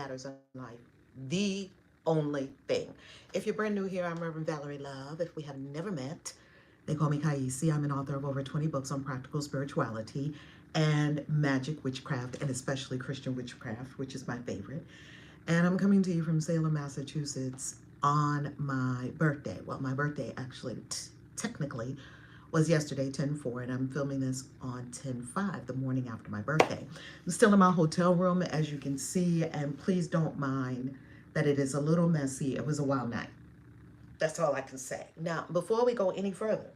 matters in life. The only thing. If you're brand new here, I'm Reverend Valerie Love. If we have never met, they call me KAISI. I'm an author of over 20 books on practical spirituality and magic, witchcraft, and especially Christian witchcraft, which is my favorite. And I'm coming to you from Salem, Massachusetts on my birthday. Well, my birthday actually technically was yesterday, 10/4, and I'm filming this on 10/5, the morning after my birthday. I'm still in my hotel room, as you can see, and please don't mind that it is a little messy. It was a wild night. That's all I can say. Now, before we go any further,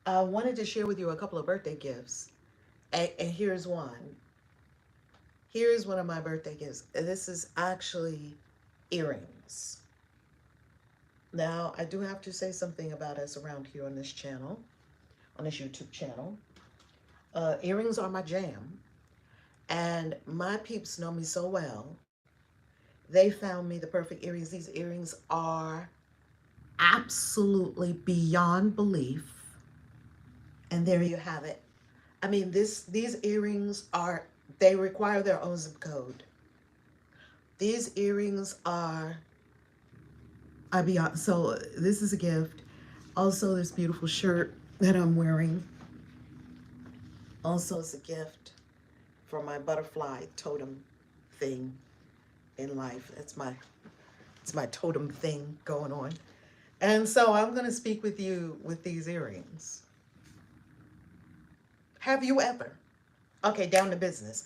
I wanted to share with you a couple of birthday gifts. And here's one. Here's one of my birthday gifts. This is actually earrings. Now, I do have to say something about us around here on this channel, on this YouTube channel. Earrings are my jam. And my peeps know me so well. They found me the perfect earrings. These earrings are absolutely beyond belief. And there you have it. I mean, these earrings are, they require their own zip code. These earrings are beyond. So this is a gift. Also, this beautiful shirt that I'm wearing. Also, it's a gift for my butterfly totem thing in life. It's my totem thing going on. And so I'm going to speak with you with these earrings. Have you ever? Okay, down to business.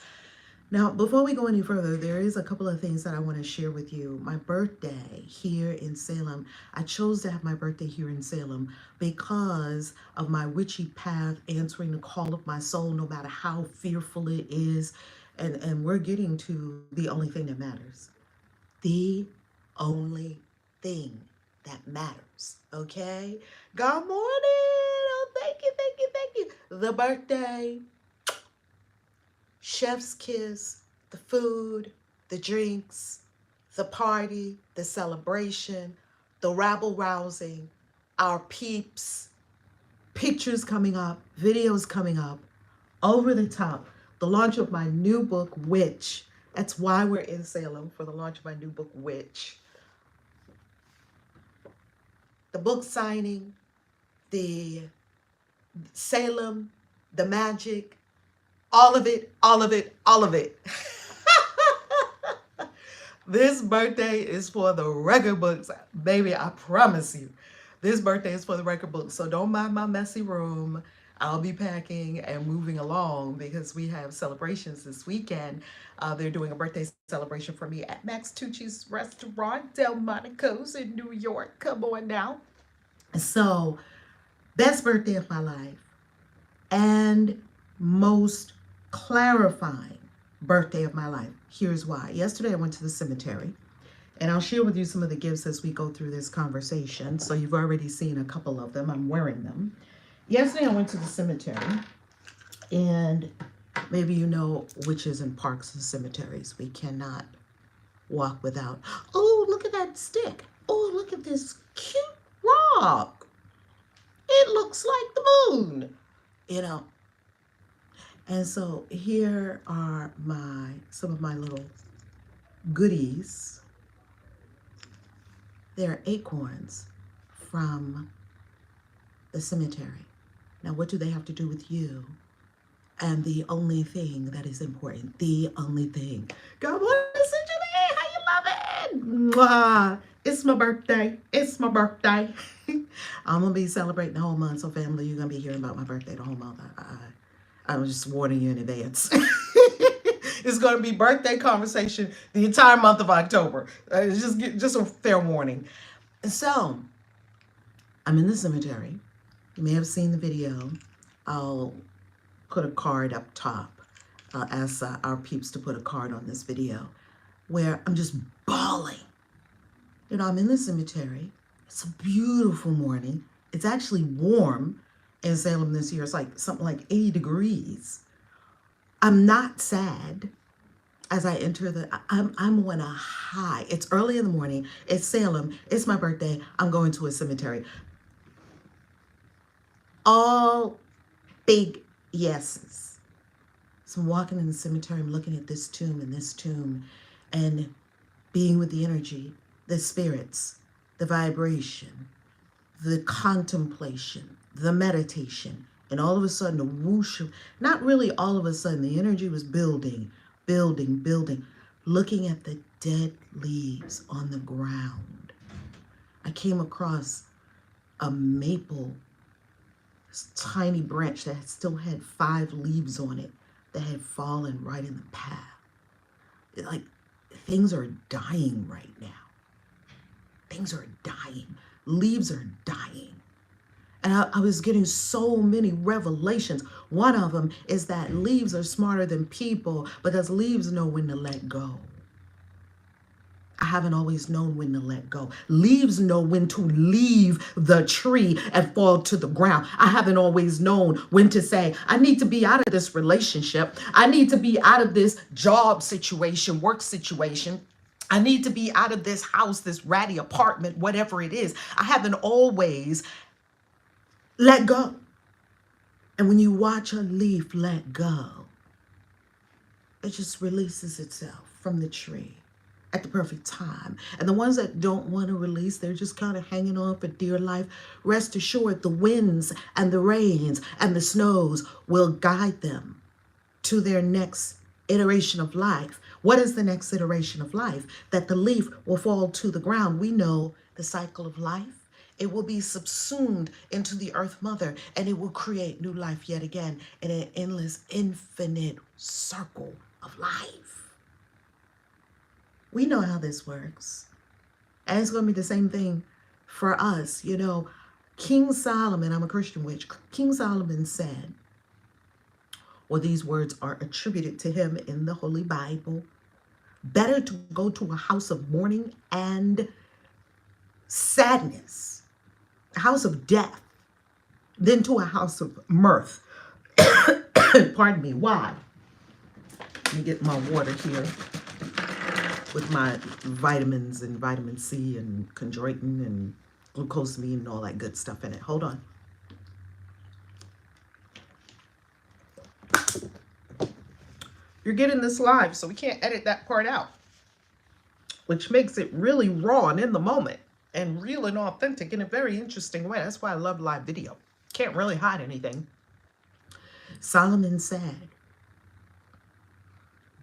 Now, before we go any further, there is a couple of things that I want to share with you. My birthday here in Salem, I chose to have my birthday here in Salem because of my witchy path, answering the call of my soul, no matter how fearful it is. And we're getting to the only thing that matters. The only thing that matters, okay? Good morning. Oh, thank you, thank you, thank you. The birthday, chef's kiss, the food, the drinks, the party, the celebration, the rabble-rousing, our peeps, pictures coming up, videos coming up, over the top, the launch of my new book, Witch. That's why we're in Salem, for the launch of my new book, Witch. The book signing, the Salem, the magic, all of it, all of it, all of it. This birthday is for the record books. Baby, I promise you. This birthday is for the record books. So don't mind my messy room. I'll be packing and moving along because we have celebrations this weekend. They're doing a birthday celebration for me at Max Tucci's restaurant, Delmonico's in New York. Come on now. So, best birthday of my life and most clarifying birthday of my life. Here's why. Yesterday I went to the cemetery, and I'll share with you some of the gifts as we go through this conversation. So you've already seen a couple of them. I'm wearing them. Yesterday I went to the cemetery, and maybe you know witches in parks and cemeteries. We cannot walk without. Oh, look at that stick. Oh, look at this cute rock. It looks like the moon, you know. And so here are some of my little goodies. They're acorns from the cemetery. Now, what do they have to do with you? And the only thing that is important, the only thing. God bless you, Janae. How you loving? Mwah. It's my birthday. It's my birthday. I'm going to be celebrating the whole month. So, family, you're going to be hearing about my birthday the whole month. I'm just warning you in advance. It's going to be birthday conversation the entire month of October. Just a fair warning. So, I'm in the cemetery. You may have seen the video. I'll put a card up top. I'll ask our peeps to put a card on this video where I'm just bawling. You know, I'm in the cemetery. It's a beautiful morning. It's actually warm in Salem this year. It's like something like 80 degrees. I'm not sad as I enter I'm on a high. It's early in the morning. It's Salem. It's my birthday. I'm going to a cemetery. All big yeses. So I'm walking in the cemetery. I'm looking at this tomb and this tomb. and being with the energy, the spirits, the vibration, the contemplation, the meditation, and all of a sudden the whoosh of, not really all of a sudden, the energy was building, building, building, looking at the dead leaves on the ground. I came across a maple, tiny branch that still had 5 leaves on it that had fallen right in the path. Like, things are dying right now. Things are dying. Leaves are dying. And I was getting so many revelations. One of them is that leaves are smarter than people because leaves know when to let go. I haven't always known when to let go. Leaves know when to leave the tree and fall to the ground. I haven't always known when to say, I need to be out of this relationship. I need to be out of this job situation, work situation. I need to be out of this house, this ratty apartment, whatever it is. I haven't always let go. And when you watch a leaf let go, it just releases itself from the tree at the perfect time. And the ones that don't want to release, they're just kind of hanging on for dear life. Rest assured, the winds and the rains and the snows will guide them to their next iteration of life. What is the next iteration of life? That the leaf will fall to the ground. We know the cycle of life. It will be subsumed into the earth mother, and it will create new life yet again in an endless, infinite circle of life. We know how this works. And it's going to be the same thing for us. You know, King Solomon, I'm a Christian witch, King Solomon said, or these words are attributed to him in the Holy Bible, better to go to a house of mourning and sadness, a house of death, than to a house of mirth. Pardon me, why? Let me get my water here with my vitamins and vitamin C and chondroitin and glucosamine and all that good stuff in it. Hold on. You're getting this live, so we can't edit that part out, which makes it really raw and in the moment and real and authentic in a very interesting way. That's why I love live video. Can't really hide anything. Solomon said,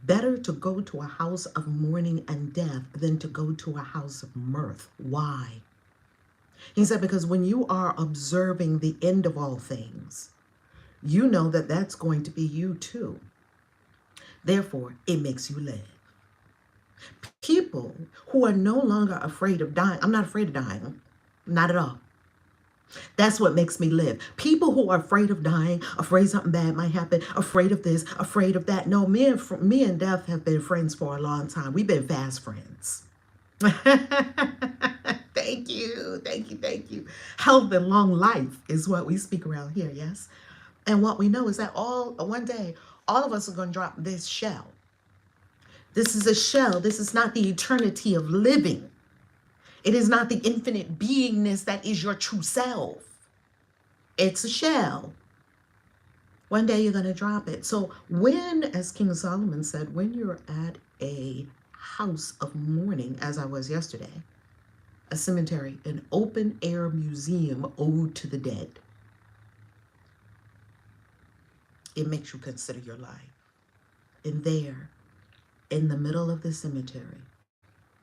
better to go to a house of mourning and death than to go to a house of mirth. Why? He said, because when you are observing the end of all things, you know that that's going to be you too. Therefore, it makes you live. People who are no longer afraid of dying, I'm not afraid of dying, not at all. That's what makes me live. People who are afraid of dying, afraid something bad might happen, afraid of this, afraid of that. No, me and death have been friends for a long time. We've been fast friends. Thank you, thank you, thank you. Health and long life is what we speak around here, yes? And what we know is that one day, all of us are going to drop this shell. This is a shell. This is not the eternity of living. It is not the infinite beingness that is your true self. It's a shell. One day you're going to drop it. So when, as King Solomon said, when you're at a house of mourning, as I was yesterday, a cemetery, an open air museum ode to the dead, it makes you consider your life. And there, in the middle of the cemetery,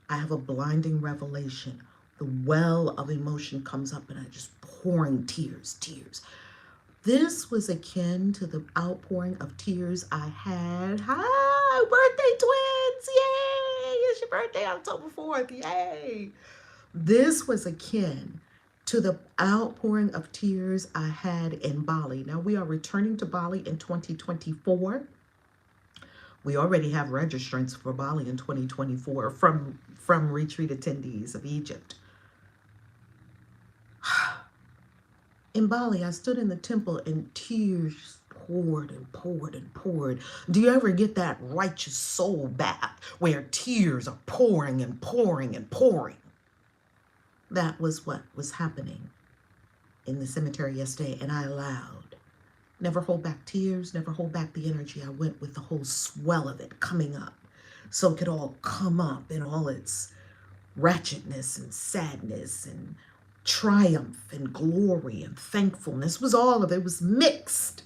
I have a blinding revelation. The well of emotion comes up and I'm just pouring tears. This was akin to the outpouring of tears I had. Hi, birthday twins. Yay. It's your birthday, October 4th. Yay. This was akin to the outpouring of tears I had in Bali. Now we are returning to Bali in 2024. We already have registrants for Bali in 2024 from retreat attendees of Egypt. In Bali, I stood in the temple and tears poured and poured and poured. Do you ever get that righteous soul bath where tears are pouring and pouring and pouring? That was what was happening in the cemetery yesterday, and I allowed. Never hold back tears, never hold back the energy. I went with the whole swell of it coming up. so it could all come up in all its wretchedness and sadness and triumph and glory and thankfulness. Was all of it was mixed.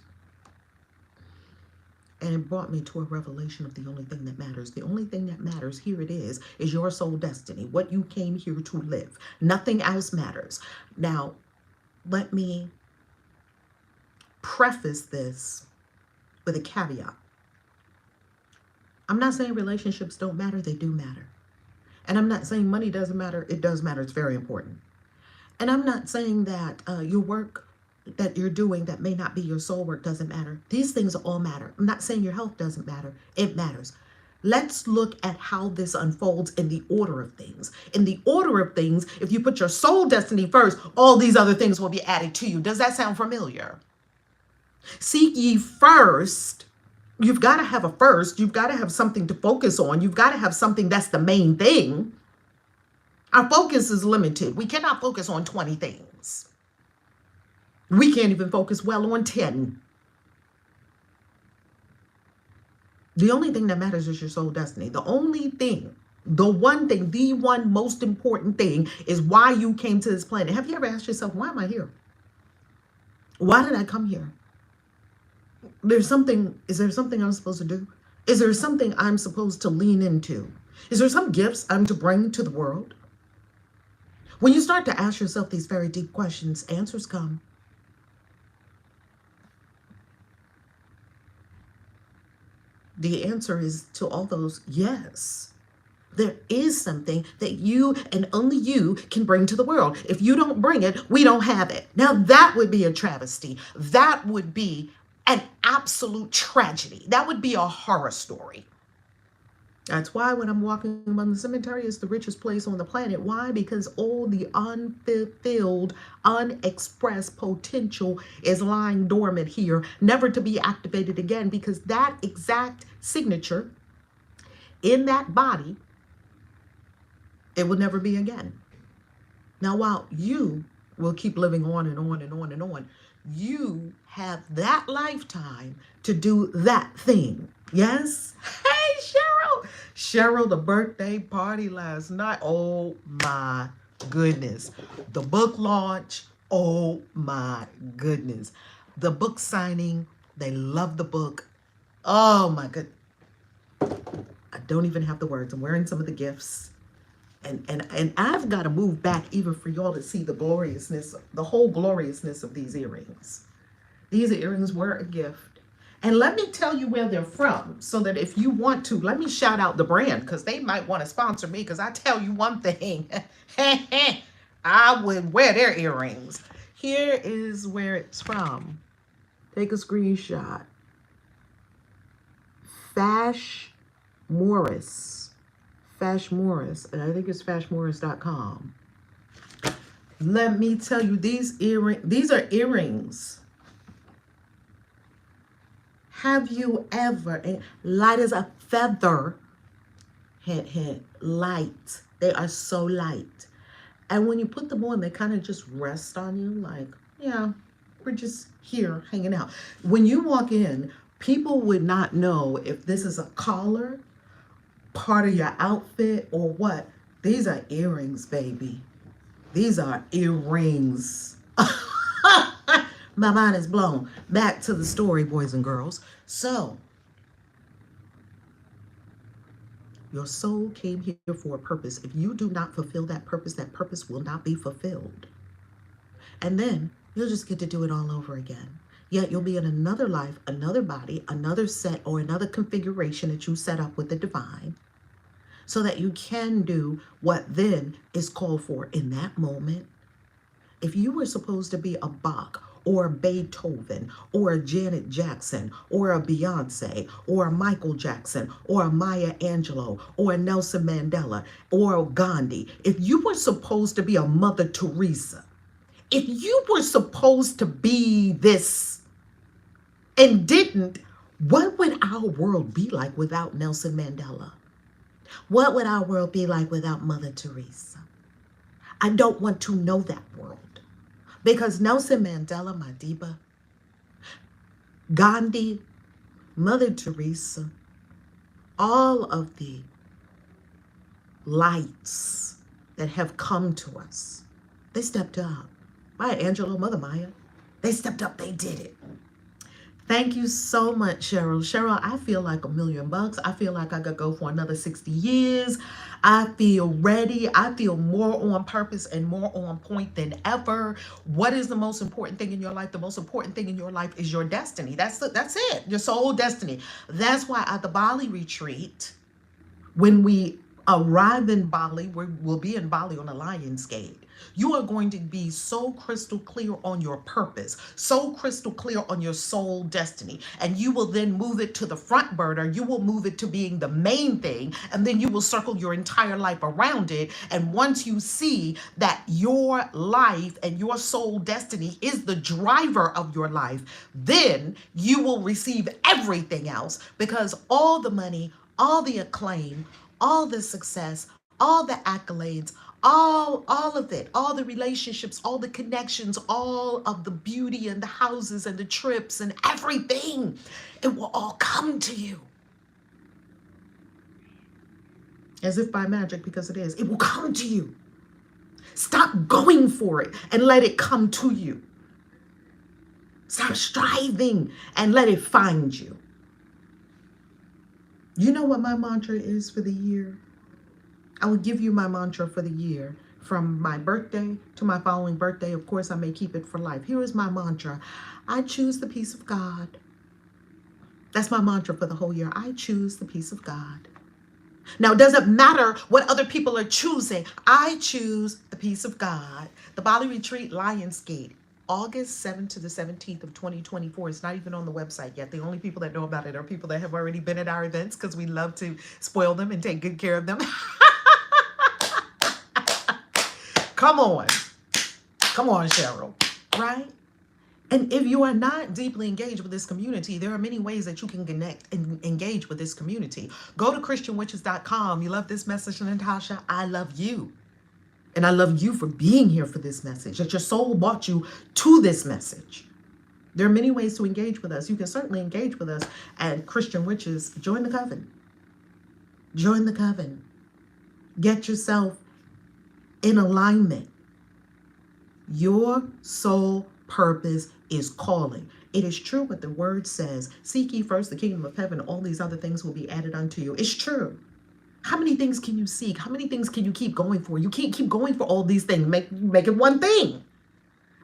And it brought me to a revelation of the only thing that matters. The only thing that matters, here it is your soul destiny, what you came here to live. Nothing else matters. Now, let me preface this with a caveat. I'm not saying relationships don't matter. They do matter. And I'm not saying money doesn't matter. It does matter. It's very important. And I'm not saying that your work that you're doing that may not be your soul work doesn't matter. These things all matter. I'm not saying your health doesn't matter. It matters. Let's look at how this unfolds in the order of things. In the order of things, if you put your soul destiny first, all these other things will be added to you. Does that sound familiar? Seek ye first. You've got to have a first. You've got to have something to focus on. You've got to have something that's the main thing. Our focus is limited. We cannot focus on 20 things. We can't even focus well on 10. The only thing that matters is your soul destiny. The only thing, the one thing, the one most important thing is why you came to this planet. Have you ever asked yourself, why am I here? Why did I come here? Is there something I'm supposed to do? Is there something I'm supposed to lean into? Is there some gifts I'm to bring to the world? When you start to ask yourself these very deep questions, answers come. The answer is to all those, yes. There is something that you and only you can bring to the world. If you don't bring it, we don't have it. Now that would be a travesty. That would be an absolute tragedy. That would be a horror story. That's why when I'm walking among the cemetery, it's the richest place on the planet. Why? Because all the unfulfilled, unexpressed potential is lying dormant here, never to be activated again, because that exact signature in that body, it will never be again. Now, while you will keep living on and on and on and on, you have that lifetime to do that thing. Yes? Hey, Cheryl. Cheryl, the birthday party last night. Oh, my goodness. The book launch. Oh, my goodness. The book signing. They love the book. Oh, my goodness. I don't even have the words. I'm wearing some of the gifts. And I've got to move back even for y'all to see the gloriousness, the whole gloriousness of these earrings. These earrings were a gift. And let me tell you where they're from, so that if you want to, let me shout out the brand, because they might want to sponsor me, because I tell you one thing, I would wear their earrings. Here is where it's from. Take a screenshot. Fash Morris, and I think it's fashmorris.com. Let me tell you, these are earrings. Have you ever, and light as a feather, hint, light. They are so light. And when you put them on, they kind of just rest on you like, yeah, we're just here hanging out. When you walk in, people would not know if this is a collar, part of your outfit, or what. These are earrings, baby. These are earrings. My mind is blown. Back to the story, boys and girls. So, your soul came here for a purpose. If you do not fulfill that purpose will not be fulfilled. And then you'll just get to do it all over again. Yet you'll be in another life, another body, another set, or another configuration that you set up with the divine, so that you can do what then is called for in that moment. If you were supposed to be a Bach or a Beethoven or a Janet Jackson or a Beyonce or a Michael Jackson or a Maya Angelou or a Nelson Mandela or a Gandhi, if you were supposed to be a Mother Teresa, if you were supposed to be this and didn't, what would our world be like without Nelson Mandela? What would our world be like without Mother Teresa? I don't want to know that world. Because Nelson Mandela, Madiba, Gandhi, Mother Teresa, all of the lights that have come to us. They stepped up. Maya Angelou, Mother Maya, they stepped up, they did it. Thank you so much, Cheryl. Cheryl, I feel like $1,000,000. I feel like I could go for another 60 years. I feel ready. I feel more on purpose and more on point than ever. What is the most important thing in your life? The most important thing in your life is your destiny. That's it. Your soul destiny. That's why at the Bali retreat, when we arrive in Bali, we'll be in Bali on a Lion's Gate. You are going to be so crystal clear on your purpose, so crystal clear on your soul destiny. And you will then move it to the front burner. You will move it to being the main thing. And then you will circle your entire life around it. And once you see that your life and your soul destiny is the driver of your life, then you will receive everything else, because all the money, all the acclaim, all the success, all the accolades, all of it, all the relationships, all the connections, all of the beauty and the houses and the trips and everything, it will all come to you. As if by magic, because it is. It will come to you. Stop going for it and let it come to you. Stop striving and let it find you. You know what my mantra is for the year? I will give you my mantra for the year. From my birthday to my following birthday, of course, I may keep it for life. Here is my mantra. I choose the peace of God. That's my mantra for the whole year. I choose the peace of God. Now, it doesn't matter what other people are choosing. I choose the peace of God. The Bali Retreat, Lionsgate, August 7th to the 17th of 2024. It's not even on the website yet. The only people that know about it are people that have already been at our events, because we love to spoil them and take good care of them. Come on. Come on, Cheryl. Right? And if you are not deeply engaged with this community, there are many ways that you can connect and engage with this community. Go to ChristianWitches.com. You love this message, Natasha? I love you. And I love you for being here for this message, that your soul brought you to this message. There are many ways to engage with us. You can certainly engage with us at Christian Witches. Join the coven. Join the coven. Get yourself in alignment. Your soul purpose is calling. It is true what the word says. Seek ye first the kingdom of heaven. All these other things will be added unto you. It's true. How many things can you seek? How many things can you keep going for? You can't keep going for all these things. Make it one thing.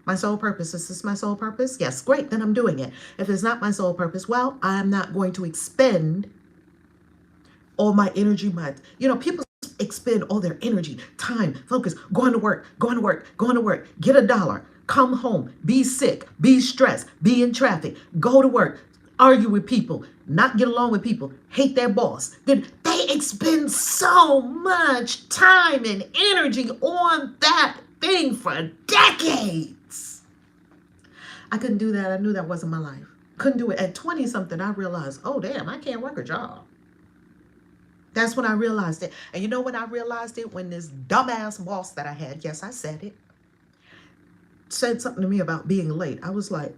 My soul purpose. Is this my soul purpose? Yes, great. Then I'm doing it. If it's not my soul purpose, well, I'm not going to expend all my energy. People expend all their energy, time, focus, going to work, get $1, come home, be sick, be stressed, be in traffic, go to work, argue with people, not get along with people, hate their boss. Then they expend so much time and energy on that thing for decades. I couldn't do that. I knew that wasn't my life. Couldn't do it. At 20 something, I realized, oh damn, I can't work a job. That's when I realized it. And you know when I realized it? When this dumbass boss that I had, yes, I said it, said something to me about being late. I was like,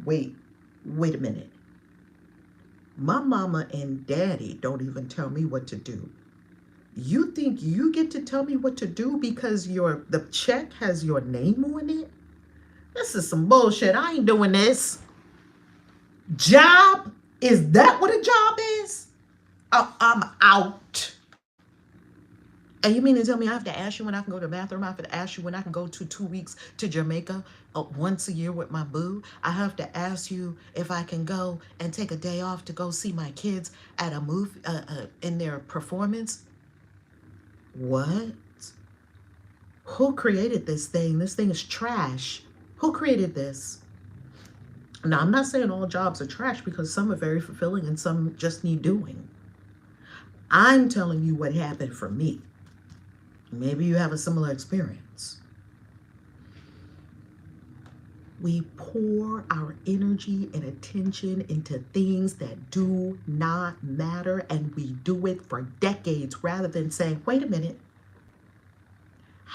wait a minute. My mama and daddy don't even tell me what to do. You think you get to tell me what to do because the check has your name on it? This is some bullshit. I ain't doing this. Job? Is that what a job is? I'm out. And you mean to tell me I have to ask you when I can go to the bathroom? I have to ask you when I can go to 2 weeks to Jamaica once a year with my boo? I have to ask you if I can go and take a day off to go see my kids at a movie in their performance? What? Who created this thing? This thing is trash. Who created this? Now, I'm not saying all jobs are trash, because some are very fulfilling and some just need doing. I'm telling you what happened for me. Maybe you have a similar experience. We pour our energy and attention into things that do not matter, and we do it for decades rather than saying, wait a minute,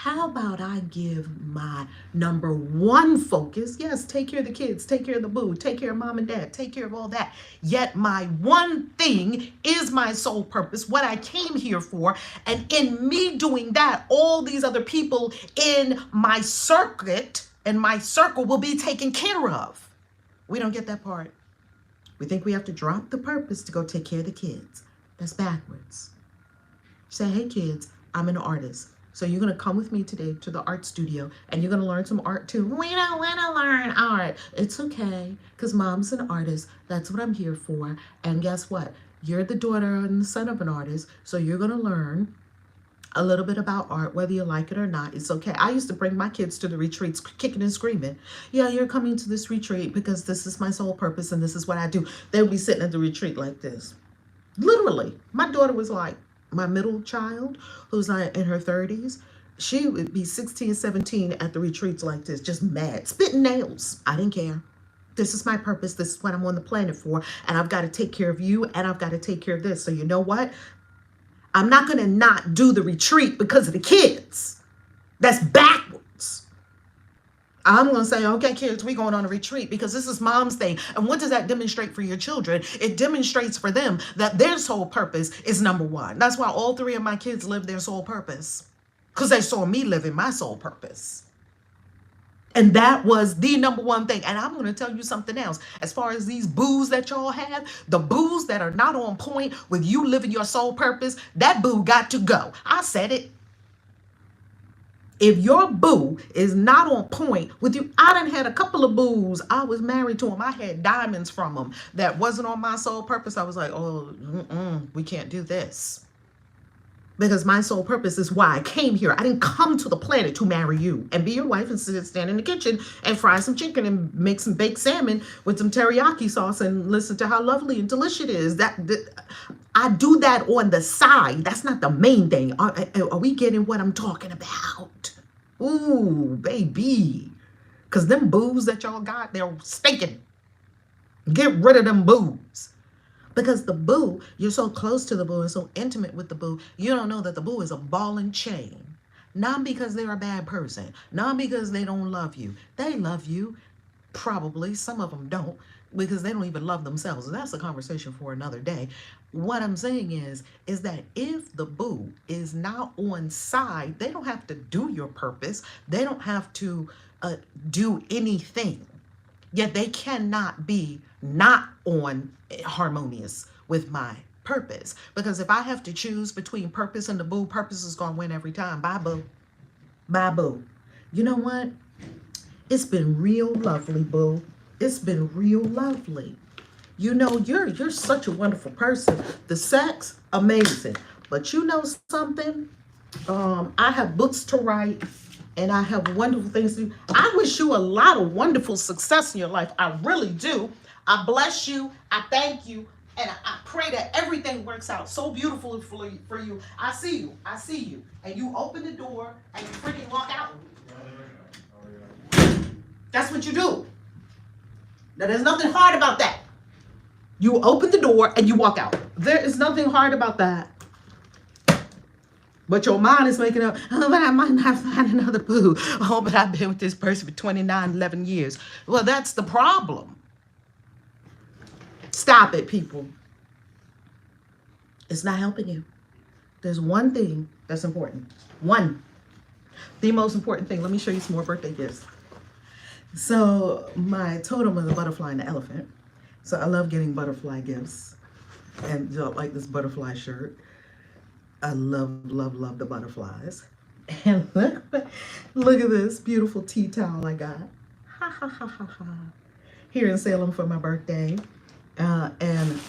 How about I give my number one focus? Yes, take care of the kids, take care of the boo, take care of mom and dad, take care of all that. Yet my one thing is my sole purpose, what I came here for. And in me doing that, all these other people in my circuit and my circle will be taken care of. We don't get that part. We think we have to drop the purpose to go take care of the kids. That's backwards. Say, hey kids, I'm an artist. So you're going to come with me today to the art studio and you're going to learn some art too. We don't want to learn art. It's okay, because mom's an artist. That's what I'm here for. And guess what? You're the daughter and the son of an artist. So you're going to learn a little bit about art, whether you like it or not. It's okay. I used to bring my kids to the retreats kicking and screaming. Yeah, you're coming to this retreat because this is my sole purpose and this is what I do. They would be sitting at the retreat like this. Literally. My daughter was like, my middle child, who's in her 30s, she would be 16, 17 at the retreats like this, just mad, spitting nails. I didn't care. This is my purpose. This is what I'm on the planet for. And I've got to take care of you and I've got to take care of this. So you know what? I'm not going to not do the retreat because of the kids. That's backwards. I'm going to say, okay, kids, we're going on a retreat because this is mom's thing. And what does that demonstrate for your children? It demonstrates for them that their sole purpose is number one. That's why all three of my kids live their sole purpose, because they saw me living my sole purpose. And that was the number one thing. And I'm going to tell you something else. As far as these boos that y'all have, the boos that are not on point with you living your sole purpose, that boo got to go. I said it. If your boo is not on point with you, I done had a couple of boos. I was married to them. I had diamonds from them that wasn't on my sole purpose. I was like, oh, we can't do this. Because my sole purpose is why I came here. I didn't come to the planet to marry you and be your wife and stand in the kitchen and fry some chicken and make some baked salmon with some teriyaki sauce and listen to how lovely and delicious it is. I do that on the side. That's not the main thing. Are we getting what I'm talking about? Ooh, baby. Because them boos that y'all got, they're stinking. Get rid of them boos. Because the boo, you're so close to the boo and so intimate with the boo, you don't know that the boo is a ball and chain. Not because they're a bad person. Not because they don't love you. They love you. Probably. Some of them don't, because they don't even love themselves. That's a conversation for another day. What I'm saying is that if the boo is not on side, they don't have to do your purpose. They don't have to do anything. Yet they cannot be not on harmonious with my purpose. Because if I have to choose between purpose and the boo, purpose is going to win every time. Bye, boo. Bye, boo. You know what? It's been real lovely, boo. It's been real lovely. You know, you're such a wonderful person. The sex, amazing. But you know something? I have books to write. And I have wonderful things to do. I wish you a lot of wonderful success in your life. I really do. I bless you. I thank you. And I pray that everything works out so beautifully for you. I see you. I see you. And you open the door and you freaking walk out. That's what you do. Now, there's nothing hard about that. You open the door and you walk out. There is nothing hard about that. But your mind is making up, oh, but I might not find another boo. Oh, but I've been with this person for 11 years. Well, that's the problem. Stop it, people. It's not helping you. There's one thing that's important. One. The most important thing. Let me show you some more birthday gifts. So my totem is a butterfly and an elephant. So I love getting butterfly gifts. And like this butterfly shirt. I love, love, love the butterflies. And look at this beautiful tea towel I got. Ha, ha, ha, ha, ha. Here in Salem for my birthday. And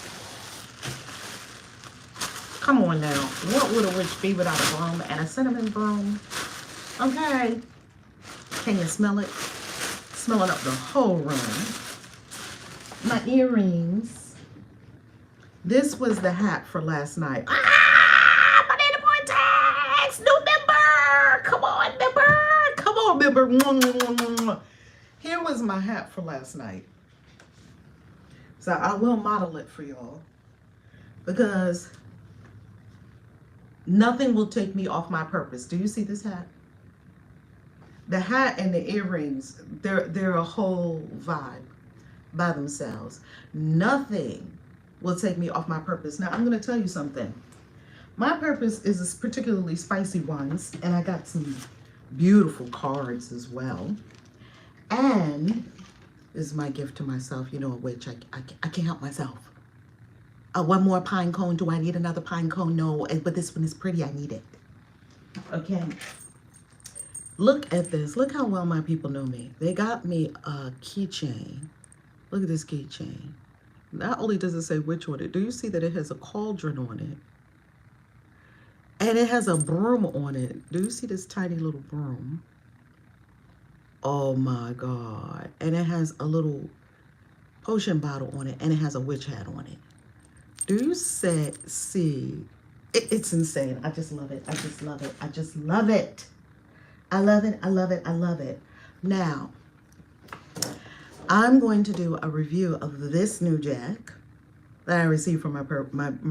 come on now. What would a witch be without a broom and a cinnamon broom? Okay. Can you smell it? Smelling up the whole room. My earrings. This was the hat for last night. Member. Here was my hat for last night. So I will model it for y'all, because nothing will take me off my purpose. Do you see this hat? The hat and the earrings, they're a whole vibe by themselves. Nothing will take me off my purpose. Now I'm going to tell you something. My purpose is this particularly spicy ones, and I got some beautiful cards as well. And this is my gift to myself, you know, which I can't help myself. One more pine cone. Do I need another pine cone? No, but this one is pretty. I need it. Okay. Look at this. Look how well my people know me. They got me a keychain. Look at this keychain. Not only does it say witch on it, do you see that it has a cauldron on it? And it has a broom on it. Do you see this tiny little broom? Oh my God. And it has a little potion bottle on it, and it has a witch hat on it. Do you see? It's insane. I just love it. I just love it. I just love it. I love it. I love it. I love it. Now, I'm going to do a review of this new jack that I received for my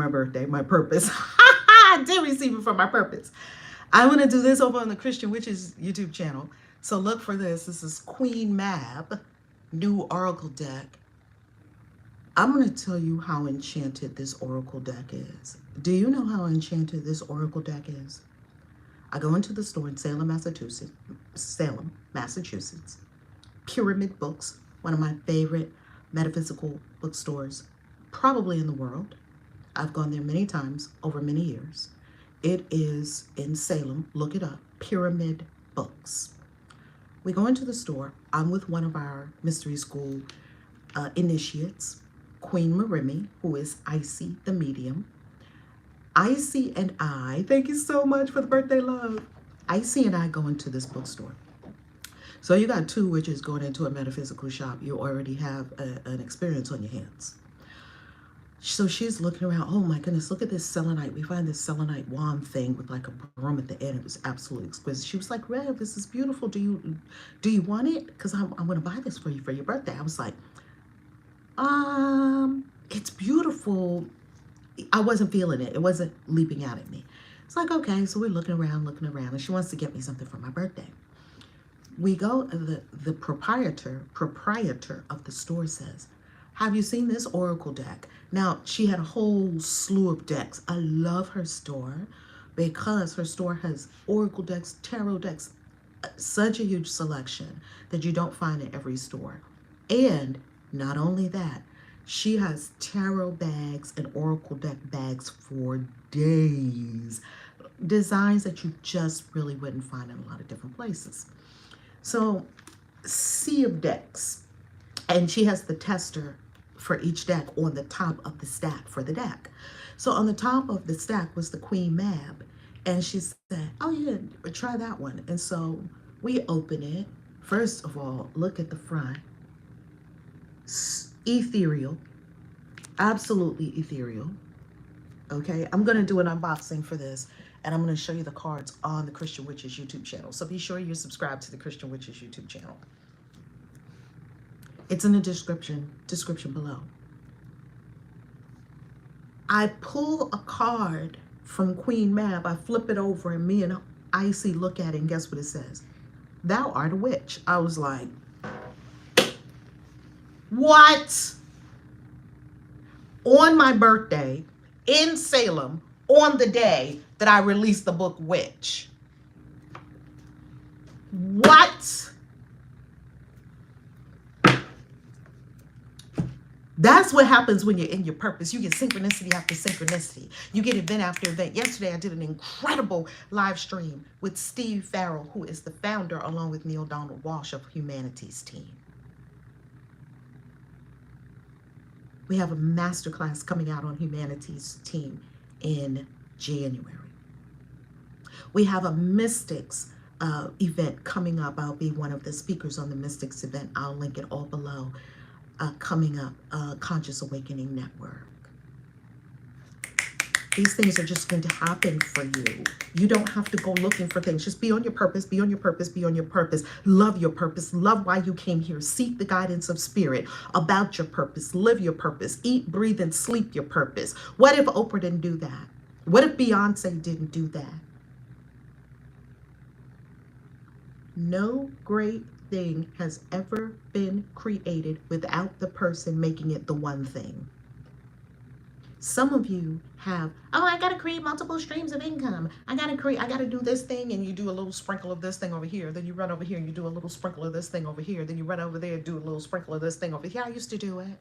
birthday, my purpose. I did receive it for my purpose. I'm going to do this over on the Christian Witches YouTube channel. So look for this. This is Queen Mab, new Oracle deck. I'm going to tell you how enchanted this Oracle deck is. Do you know how enchanted this Oracle deck is? I go into the store in Salem, Massachusetts. Pyramid Books, one of my favorite metaphysical bookstores, probably in the world. I've gone there many times over many years. It is in Salem. Look it up. Pyramid Books. We go into the store. I'm with one of our mystery school initiates, Queen Marimi, who is Icy the medium. Icy and I, thank you so much for the birthday love. Icy and I go into this bookstore. So you got two witches going into a metaphysical shop. You already have an experience on your hands. So she's looking around. Oh my goodness, look at this selenite. We find this selenite wand thing with like a broom at the end. It was absolutely exquisite. She was like, Rev, this is beautiful. Do you want it? Because I'm going to buy this for you for your birthday. I was like, it's beautiful. I wasn't feeling it. It wasn't leaping out at me. It's like, okay, so we're looking around, and she wants to get me something for my birthday. We go, the proprietor of the store says, have you seen this Oracle deck? Now, she had a whole slew of decks. I love her store because her store has Oracle decks, tarot decks, such a huge selection that you don't find in every store. And not only that, she has tarot bags and Oracle deck bags for days. Designs that you just really wouldn't find in a lot of different places. So, sea of decks. And she has the tester for each deck on the top of the stack for the deck. So on the top of the stack was the Queen Mab. And she said, oh yeah, try that one. And so we open it. First of all, look at the front. Ethereal. Absolutely ethereal. Okay, I'm going to do an unboxing for this. And I'm going to show you the cards on the Christian Witches YouTube channel. So be sure you're subscribed to the Christian Witches YouTube channel. It's in the description below. I pull a card from Queen Mab. I flip it over and me and Icy look at it and guess what it says? Thou art a witch. I was like, what? On my birthday in Salem, on the day that I released the book Witch. What? That's what happens when you're in your purpose. You get synchronicity after synchronicity. You get event after event. Yesterday, I did an incredible live stream with Steve Farrell, who is the founder, along with Neil Donald Walsh, of Humanities Team. We have a masterclass coming out on Humanities Team in January. We have a Mystics event coming up. I'll be one of the speakers on the Mystics event. I'll link it all below. Coming up, Conscious Awakening Network. These things are just going to happen for you. You don't have to go looking for things. Just be on your purpose, be on your purpose, be on your purpose. Love your purpose. Love why you came here. Seek the guidance of spirit about your purpose. Live your purpose. Eat, breathe, and sleep your purpose. What if Oprah didn't do that? What if Beyonce didn't do that? No great thing has ever been created without the person making it the one thing. Some of you have, oh, I got to create multiple streams of income. I got to do this thing, and you do a little sprinkle of this thing over here. Then you run over here and you do a little sprinkle of this thing over here. Then you run over there and do a little sprinkle of this thing over here. I used to do it.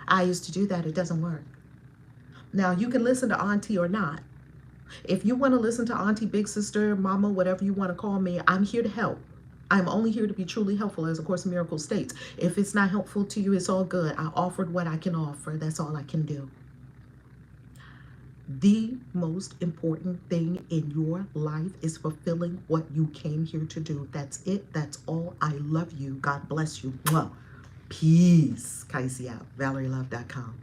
I used to do that. It doesn't work. Now, you can listen to Auntie or not. If you want to listen to Auntie, Big Sister, Mama, whatever you want to call me, I'm here to help. I'm only here to be truly helpful, as A Course in Miracles states. If it's not helpful to you, it's all good. I offered what I can offer. That's all I can do. The most important thing in your life is fulfilling what you came here to do. That's it. That's all. I love you. God bless you. Well, peace. KAISI out. ValerieLove.com.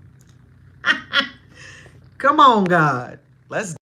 Come on, God. Let's